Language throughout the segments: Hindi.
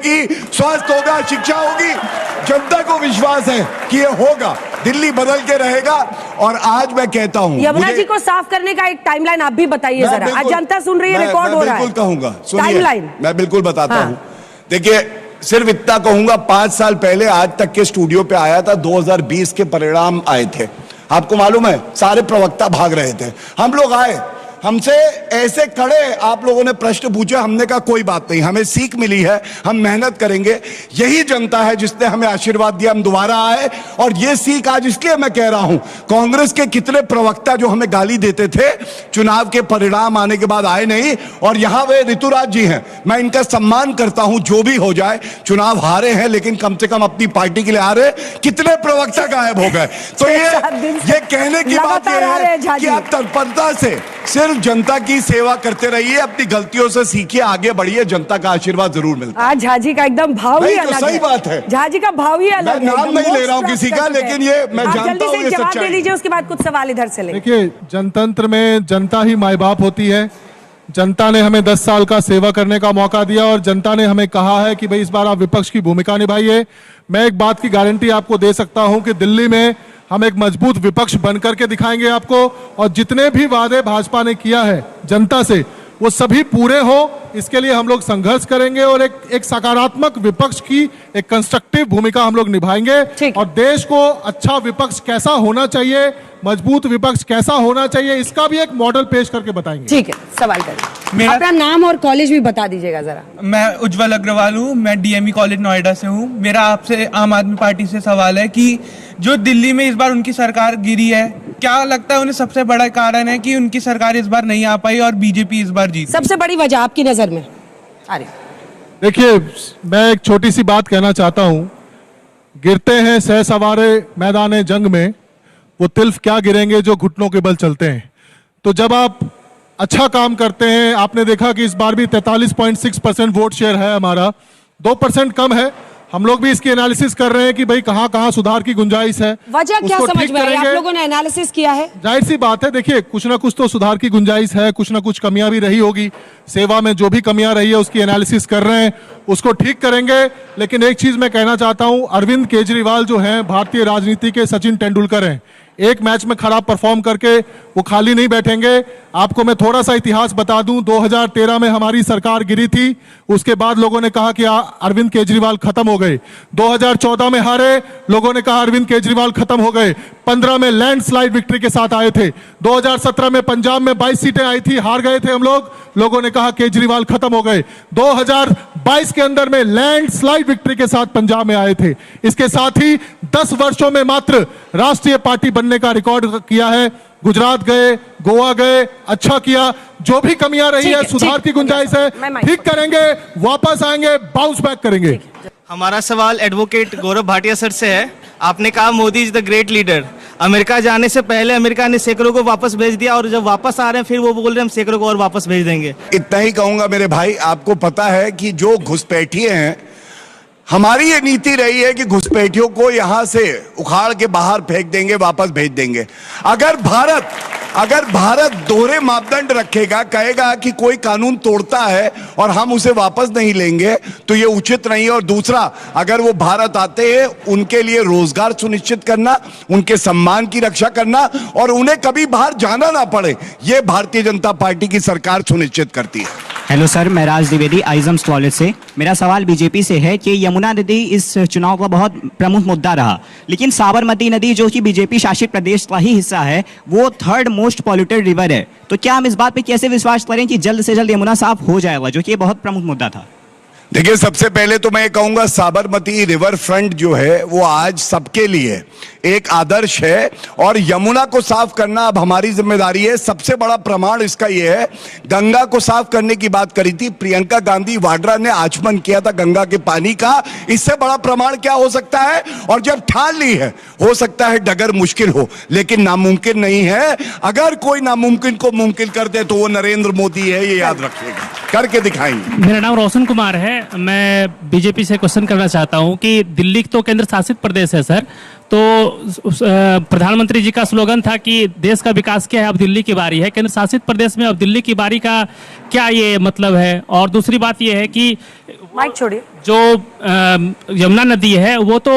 बनेगी, स्वास्थ्य होगा, शिक्षा होगी। जनता को विश्वास है कि ये होगा, दिल्ली बदल के रहेगा। और आज मैं कहता हूं, यमुना जी को साफ करने का एक टाइमलाइन आप भी बताइए जरा, आज जनता सुन रही है, रिकॉर्ड हो रहा है। बिल्कुल कहूंगा, टाइमलाइन मैं बिल्कुल बताता हूं। देखिए, सिर्फ इतना कहूंगा, 5 साल पहले आज तक के स्टूडियो पे आया था, 2020 के परिणाम आए थे। आपको मालूम है, सारे प्रवक्ता भाग रहे थे, हम लोग आए, हमसे ऐसे खड़े, आप लोगों ने प्रश्न पूछे, हमने कहा कोई बात नहीं, हमें सीख मिली है, हम मेहनत करेंगे। यही जनता है जिसने हमें आशीर्वाद दिया, हम दोबारा आए। और ये सीख आज इसलिए मैं कह रहा हूं, कांग्रेस के कितने प्रवक्ता जो हमें गाली देते थे, चुनाव के परिणाम आने के बाद आए नहीं, और यहां वे ऋतुराज जी हैं, मैं इनका सम्मान करता हूं, जो भी हो जाए, चुनाव हारे हैं लेकिन कम से कम अपनी पार्टी के लिए आ रहे। कितने प्रवक्ता गायब हो गए। तो ये कहने की बात यह है कि आप तत्परता से सिर्फ जनता की सेवा करते रहिए, अपनी गलतियों से सीखिए, आगे बढ़िए, जनता का आशीर्वाद जरूर मिलता है। आज झाजी का एकदम भाव ही अलग है। सही बात है, झाजी का भाव ही अलग है। मैं नाम नहीं ले रहा हूं किसी का, लेकिन ये मैं जानता हूं ये जवाब दे दीजिए, उसके बाद कुछ सवाल इधर से लेंगे। देखिए, जनतंत्र में जनता ही माई बाप होती है। जनता ने हमें 10 साल का सेवा करने का मौका दिया और जनता ने हमें कहा है कि भाई इस बार आप विपक्ष की भूमिका निभाइए। मैं एक बात की गारंटी आपको दे सकता हूं कि दिल्ली में हम एक मजबूत विपक्ष बनकर के दिखाएंगे आपको, और जितने भी वादे भाजपा ने किया है जनता से, वो सभी पूरे हो, इसके लिए हम लोग संघर्ष करेंगे और एक सकारात्मक विपक्ष की एक कंस्ट्रक्टिव भूमिका हम लोग निभाएंगे। और देश को अच्छा विपक्ष कैसा होना चाहिए, मजबूत विपक्ष कैसा होना चाहिए, इसका भी एक मॉडल पेश करके बताएंगे। ठीक है, सवाल करिए। अपना नाम और कॉलेज भी बता दीजिएगा जरा। मैं उज्जवल अग्रवाल हूँ, मैं डीएमई कॉलेज नोएडा से हूँ। मेरा आपसे आम आदमी पार्टी से सवाल है कि जो दिल्ली में इस बार उनकी सरकार गिरी है, क्या लगता है उन्हें सबसे बड़ा कारण है कि उनकी सरकार इस बार नहीं आ पाई और बीजेपी इस बार जीत? सबसे बड़ी वजह आपकी नजर में? अरे देखिए, मैं एक छोटी सी बात कहना चाहता हूं। गिरते हैं सह सवारे मैदान जंग में, वो तिल्फ क्या गिरेंगे जो घुटनों के बल चलते हैं। तो जब आप अच्छा काम करते हैं, आपने देखा कि इस बार भी 43.6% वोट शेयर है हमारा, 2% कम है। हम लोग भी इसकी एनालिसिस कर रहे हैं कि भाई कहाँ कहाँ सुधार की गुंजाइश है। वजह क्या समझ में आई? आप लोगों ने एनालिसिस किया है? जाहिर सी बात है, देखिए कुछ ना कुछ तो सुधार की गुंजाइश है, कुछ ना कुछ कमियां भी रही होगी, सेवा में जो भी कमियां रही है उसकी एनालिसिस कर रहे हैं, उसको ठीक करेंगे। लेकिन एक चीज मैं कहना चाहता हूं, अरविंद केजरीवाल जो हैं भारतीय राजनीति के सचिन तेंदुलकर हैं। एक मैच में खराब परफॉर्म करके वो खाली नहीं बैठेंगे। आपको मैं थोड़ा सा इतिहास बता दूं, 2013 में हमारी सरकार गिरी थी, उसके बाद लोगों ने कहा कि अरविंद केजरीवाल खत्म हो गए। 2014 में हारे, लोगों ने कहा अरविंद केजरीवाल खत्म हो गए। 15 में लैंडस्लाइड विक्ट्री के साथ आए थे। 2017 में पंजाब में 22 सीटें आई थी, हार गए थे हम लोग, लोगों ने कहा केजरीवाल खत्म हो गए। 2022 के अंदर में लैंडस्लाइड विक्ट्री के साथ पंजाब में आए थे। इसके साथ ही 10 वर्षों में मात्र राष्ट्रीय पार्टी बनने का रिकॉर्ड किया है। गुजरात गए, गोवा गए, अच्छा किया। जो भी कमियां रही है, सुधार की गुंजाइश है, ठीक करेंगे, वापस आएंगे, बाउंस बैक करेंगे। हमारा सवाल एडवोकेट गौरव भाटिया सर से है। आपने कहा Modi is the great leader. America जाने से पहले अमेरिका ने सैकड़ों को वापस भेज दिया, और जब वापस आ रहे हैं फिर वो बोल रहे हैं हम सैकड़ों को और वापस भेज देंगे। इतना ही कहूंगा मेरे भाई, आपको पता है कि जो घुसपैठिए हैं, हमारी ये नीति रही है कि घुसपैठियों को यहां से उखाड़ के बाहर फेंक देंगे, वापस भेज देंगे। अगर भारत दोहरे मापदंड रखेगा, कहेगा कि कोई कानून तोड़ता है और हम उसे वापस नहीं लेंगे, तो ये उचित नहीं है। और दूसरा, अगर वो भारत आते हैं, उनके लिए रोजगार सुनिश्चित करना, उनके सम्मान की रक्षा करना और उन्हें कभी बाहर जाना ना पड़े, ये भारतीय जनता पार्टी की सरकार सुनिश्चित करती है। हेलो सर, मैं राज द्विवेदी आइजम्स कॉलेज से। मेरा सवाल बीजेपी से है कि यमुना नदी इस चुनाव का बहुत प्रमुख मुद्दा रहा, लेकिन साबरमती नदी जो कि बीजेपी शासित प्रदेश का ही हिस्सा है, वो 3rd मोस्ट पॉल्यूटेड रिवर है। तो क्या हम इस बात पे कैसे विश्वास करें कि जल्द से जल्द यमुना साफ हो जाएगा, जो कि बहुत प्रमुख मुद्दा था? देखिए, सबसे पहले तो मैं कहूंगा साबरमती रिवर फ्रंट जो है वो आज सबके लिए एक आदर्श है, और यमुना को साफ करना अब हमारी जिम्मेदारी है। सबसे बड़ा प्रमाण इसका यह है, गंगा को साफ करने की बात करी थी प्रियंका गांधी वाड्रा ने, आचमन किया था गंगा के पानी का। इससे बड़ा प्रमाण क्या हो सकता है? और जब ठान ली है, हो सकता है डगर मुश्किल हो, लेकिन नामुमकिन नहीं है। अगर कोई नामुमकिन को मुमकिन कर दे तो वो नरेंद्र मोदी है, ये याद रखिएगा, करके दिखाएंगे। मेरा नाम रोशन कुमार है। मैं बीजेपी से क्वेश्चन करना चाहता हूं कि दिल्ली तो केंद्र शासित प्रदेश है सर, तो प्रधानमंत्री जी का स्लोगन था कि देश का विकास क्या है, अब दिल्ली की बारी है। केंद्र शासित प्रदेश में अब दिल्ली की बारी का क्या ये मतलब है? और दूसरी बात ये है कि माइक छोड़िए। जो यमुना नदी है वो तो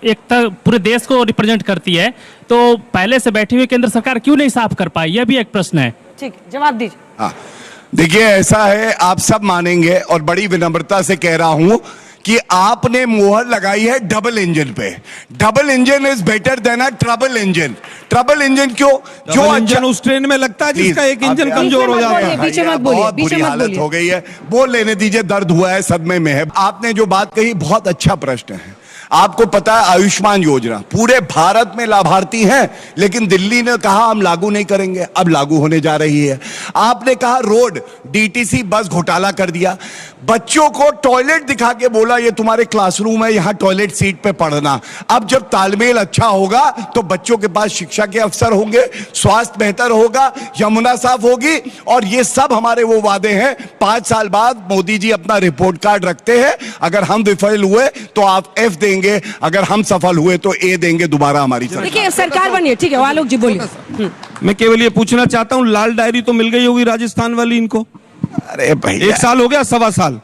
एक पूरे देश को रिप्रेजेंट करती है, तो पहले से बैठी हुई केंद्र सरकार क्यों नहीं साफ कर पाई, यह भी एक प्रश्न है। ठीक, जवाब दीजिए। हाँ, देखिए ऐसा है, आप सब मानेंगे और बड़ी विनम्रता से कह रहा हूं कि आपने मोहर लगाई है डबल इंजन पे। Double engine is better than a trouble engine. Trouble engine क्यों? जो इंजन उस ट्रेन में लगता है जिसका एक इंजन कमजोर हो जाता है। बीच में मत बोलिए, बहुत बुरी हालत हो गई है, बोल लेने दीजिए, दर्द हुआ है, सदमे में है। आपने जो बात कही बहुत अच्छा प्रश्न है। आपको पता है आयुष्मान योजना पूरे भारत में लाभार्थी हैं, लेकिन दिल्ली ने कहा हम लागू नहीं करेंगे, अब लागू होने जा रही है। आपने कहा रोड डीटीसी बस घोटाला कर दिया, बच्चों को टॉयलेट दिखा के बोला ये तुम्हारे क्लासरूम है, यहां टॉयलेट सीट पे पढ़ना। अब जब तालमेल अच्छा होगा तो बच्चों के पास शिक्षा के अवसर होंगे, स्वास्थ्य बेहतर होगा, यमुना साफ होगी, और ये सब हमारे वो वादे हैं। 5 साल बाद मोदी जी अपना रिपोर्ट कार्ड रखते हैं, अगर हम विफल हुए तो आप F देंगे, अगर हम सफल हुए तो A देंगे दोबारा हमारी सरकार। देखिए सरकार बनी है, ठीक है, आलोक जी बोलिए। मैं केवल ये पूछना चाहता हूँ, लाल डायरी तो मिल गई होगी राजस्थान वाली इनको? अरे भाई 1 साल हो गया, 1.25 साल।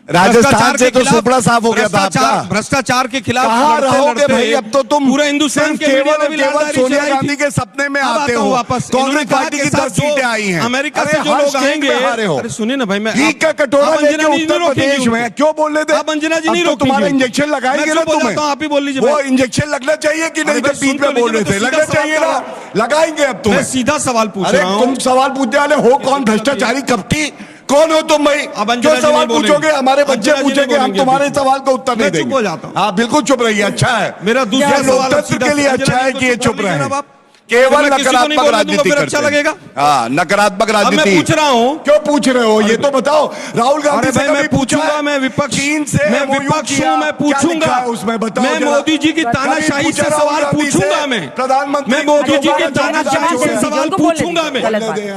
राजस्थान से तो सुपड़ा साफ हो गया था आपका। भ्रष्टाचार के खिलाफ कहाँ रहोगे भाई? अब तो तुम पूरे हिंदुस्तान के केवल सोनिया गांधी के सपने में आते हो। वापस कांग्रेस पार्टी की 10 सीटें आई हैं। अमेरिका से जो लोग आएंगे, अरे सुनिए ना भाई, मैं लीक का कटोरा लेके उत्तर प्रदेश में क्यों बोल रहे थे? आप अंजना जी नहीं रोकेंगे। तुम्हारा इंजेक्शन लगाएंगे ना तुम्हें? आप ही बोल लीजिए। वो इंजेक्शन लगना चाहिए कि नहीं? जब बीच में बोल रहे थे लगना चाहिए ना, लगाएंगे अब तुम्हें। मैं सीधा सवाल पूछ अरे रहा हूं। तुम सवाल पूछने वाले हो कौन? भ्रष्टाचारी कपटी कौन हो तुम भाई? क्यों सवाल पूछोगे? हमारे बच्चे पूछेंगे, हम तुम्हारे सवाल का उत्तर नहीं देंगे। चुप हो जाता हूं। हाँ बिल्कुल चुप रहिए, अच्छा है। मेरा दूसरा सवाल लोकतंत्र के लिए अच्छा है कि ये चुप रहे। केवल नकारात्मक राजनीति अच्छा लगेगा। हाँ, नकारात्मक राजनीति। मैं पूछ रहा हूँ, क्यों पूछ रहे हो ये तो बताओ। राहुल गांधी से मैं पूछूंगा, मैं विपक्ष चीन से मैं विपक्ष हूँ, मैं पूछूंगा उसमें बताओ। मैं मोदी जी की तानाशाही से सवाल पूछूंगा। मैं प्रधानमंत्री मैं मोदी जी की तानाशाही से सवाल पूछूंगा।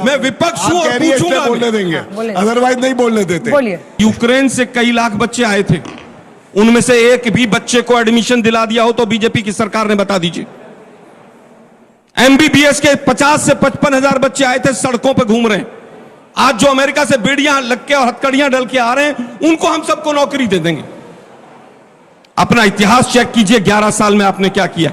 मैं विपक्ष हूँ और पूछूंगा। बोलने देंगे, अदरवाइज नहीं बोलने देते। बोलिए। यूक्रेन से कई लाख बच्चे आए थे, उनमें से एक भी बच्चे को एडमिशन दिला दिया हो तो बीजेपी की सरकार ने बता दीजिए। MBBS के 50 से 55 हजार बच्चे आए थे, सड़कों पे घूम रहे हैं। आज जो अमेरिका से बेड़ियां लग के और हथकड़ियां डल के आ रहे हैं, उनको हम सबको नौकरी दे देंगे। अपना इतिहास चेक कीजिए, 11 साल में आपने क्या किया।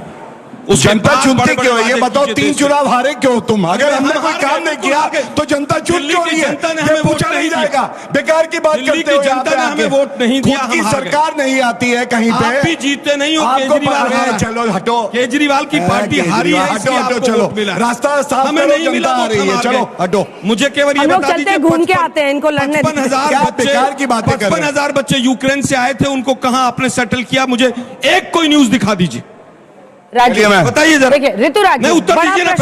उस जनता चुनती क्यों है ये बताओ? 3 चुनाव हारे क्यों तुम? अगर हमने कोई काम नहीं किया तो जनता चुन क्यों रही है? ये पूछा नहीं जाएगा। बेकार की बात करते हो। जनता ने हमें वोट नहीं दिया, की सरकार नहीं आती है कहीं पे। आप भी जीते नहीं हो, आपको केजरीवाल। चलो हटो, केजरीवाल की पार्टी हारी है, हटो हटो, चलो रास्ता साफ हमें करो, नहीं मिला, जनता आ रही है, चलो हटो। मुझे केवल ये बता दीजिए, घूम के आते हैं, इनको लड़ने 55,000 बच्चे यूक्रेन से आए थे, उनको कहां आपने सेटल किया? मुझे एक कोई न्यूज दिखा दीजिए, बताइए जरा। ऋतुराज मैं उत्तर दीजिए ना,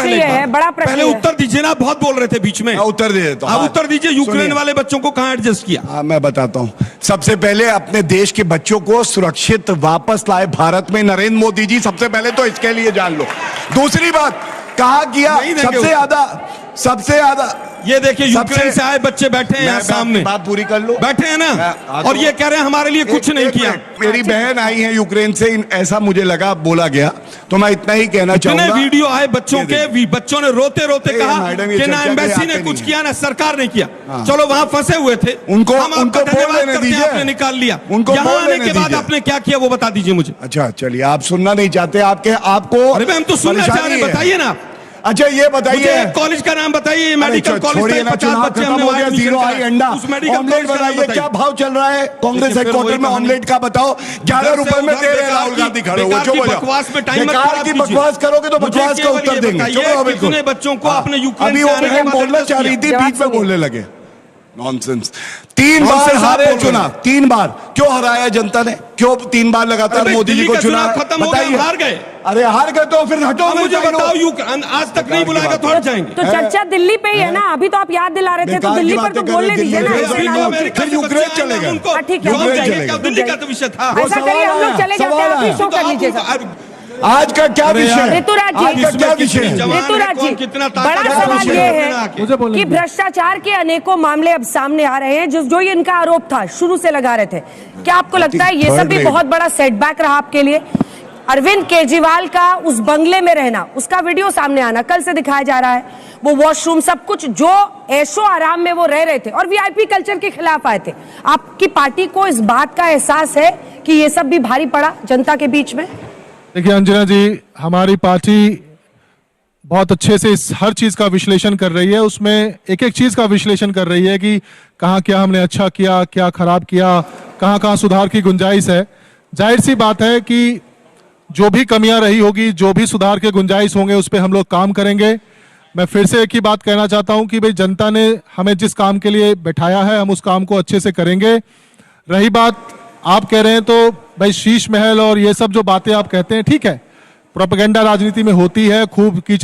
बड़ा प्रश्न पहले उत्तर दीजिए ना, बहुत बोल रहे थे बीच में। उत्तर दे देता हूं। आप उत्तर दीजिए, यूक्रेन वाले बच्चों को कहां एडजस्ट किया? मैं बताता हूं। सबसे पहले अपने देश के बच्चों को सुरक्षित वापस लाए भारत में नरेंद्र मोदी जी, सबसे पहले तो इसके लिए जान लो। दूसरी बात कहा किया सबसे ज्यादा ये देखिए, यूक्रेन से आए बच्चे बैठे हैं यहाँ सामने, बात पूरी कर लो, बैठे हैं ना, और ये कह रहे हैं हमारे लिए कुछ नहीं किया। मेरी बहन आई है यूक्रेन से, ऐसा मुझे लगा, बोला गया, तो मैं इतना ही कहना चाहूंगा। वीडियो आए बच्चों के, बच्चों ने रोते रोते कहा कि ना एम्बेसी ने कुछ किया, ना सरकार ने किया। चलो वहां फंसे हुए थे, उनको बोलने दीजिए, आपने निकाल लिया। उनको यहाँ आने के बाद आपने क्या किया वो बता दीजिए मुझे। अच्छा चलिए, आप सुनना नहीं चाहते, आपको। अरे हम तो सुनना चाह रहे, बताइए ना। अच्छा ये बताइए, कॉलेज का नाम बताइए, मेडिकल कॉलेज था, 50 बच्चे हमने वहां जीरो आई अंडा ऑमलेट बनाइए, क्या भाव चल रहा है कांग्रेस हेडक्वार्टर में ऑमलेट का? बताओ, 11 रुपए में दे रहे राहुल गांधी, खड़े हो जो बकवास में टाइम की बकवास करोगे तो बकवास का उत्तर देंगे। कितने बच्चों को आपने यूक्रेन अभी वो बहन बोलना चाह रही थी, बीच में बोलने लगे नॉनसेंस। 3 बार हारे चुनाव, 3 बार क्यों हराया जनता ने? क्यों 3 बार लगातार मोदी जी को चुना? खत्म हो गया, हार गए। अरे हार गए तो फिर हटो, मुझे बताओ, यूक्रेन आज तक नहीं बुलाएगा तो हट जाएंगे। तो चर्चा दिल्ली पे ही है ना, अभी तो आप याद दिला रहे थे, तो दिल्ली पर तो बोलने दीजिए ना। यूक्रेन चलेगा, ठीक है, दिल्ली का तो विषय था। ऐसा करिए, हम लोग चले जाते हैं, आप ही शो कर लीजिए। आज का क्या विषय? ऋतुराज जी, ऋतुराज जी, बड़ा सवाल ये है कि भ्रष्टाचार के अनेकों मामले अब सामने आ रहे हैं, जो ये इनका आरोप था, शुरू से लगा रहे थे। क्या आपको लगता है ये सब भी बहुत बड़ा सेटबैक रहा आपके लिए? अरविंद केजरीवाल का उस बंगले में रहना, उसका वीडियो सामने आना, कल से दिखाया जा रहा है, वो वॉशरूम सब कुछ जो ऐशो आराम में वो रह रहे थे और वीआईपी कल्चर के खिलाफ आए थे। आपकी पार्टी को इस बात का एहसास है कि ये सब भी भारी पड़ा जनता के बीच में? देखिए अंजना जी, हमारी पार्टी बहुत अच्छे से इस हर चीज का विश्लेषण कर रही है, उसमें एक एक चीज का विश्लेषण कर रही है कि कहाँ क्या हमने अच्छा किया, क्या खराब किया, कहाँ कहाँ सुधार की गुंजाइश है। जाहिर सी बात है कि जो भी कमियां रही होगी, जो भी सुधार के गुंजाइश होंगे, उस पर हम लोग काम करेंगे। मैं फिर से एक ही बात कहना चाहता हूं कि भाई जनता ने हमें जिस काम के लिए बैठाया है, हम उस काम को अच्छे से करेंगे। रही बात आप कह रहे हैं तो भाई शीश महल और ये सब जो बातें आप कहते हैं, ठीक है, प्रोपेगेंडा राजनीति में होती है, खूब कीचड़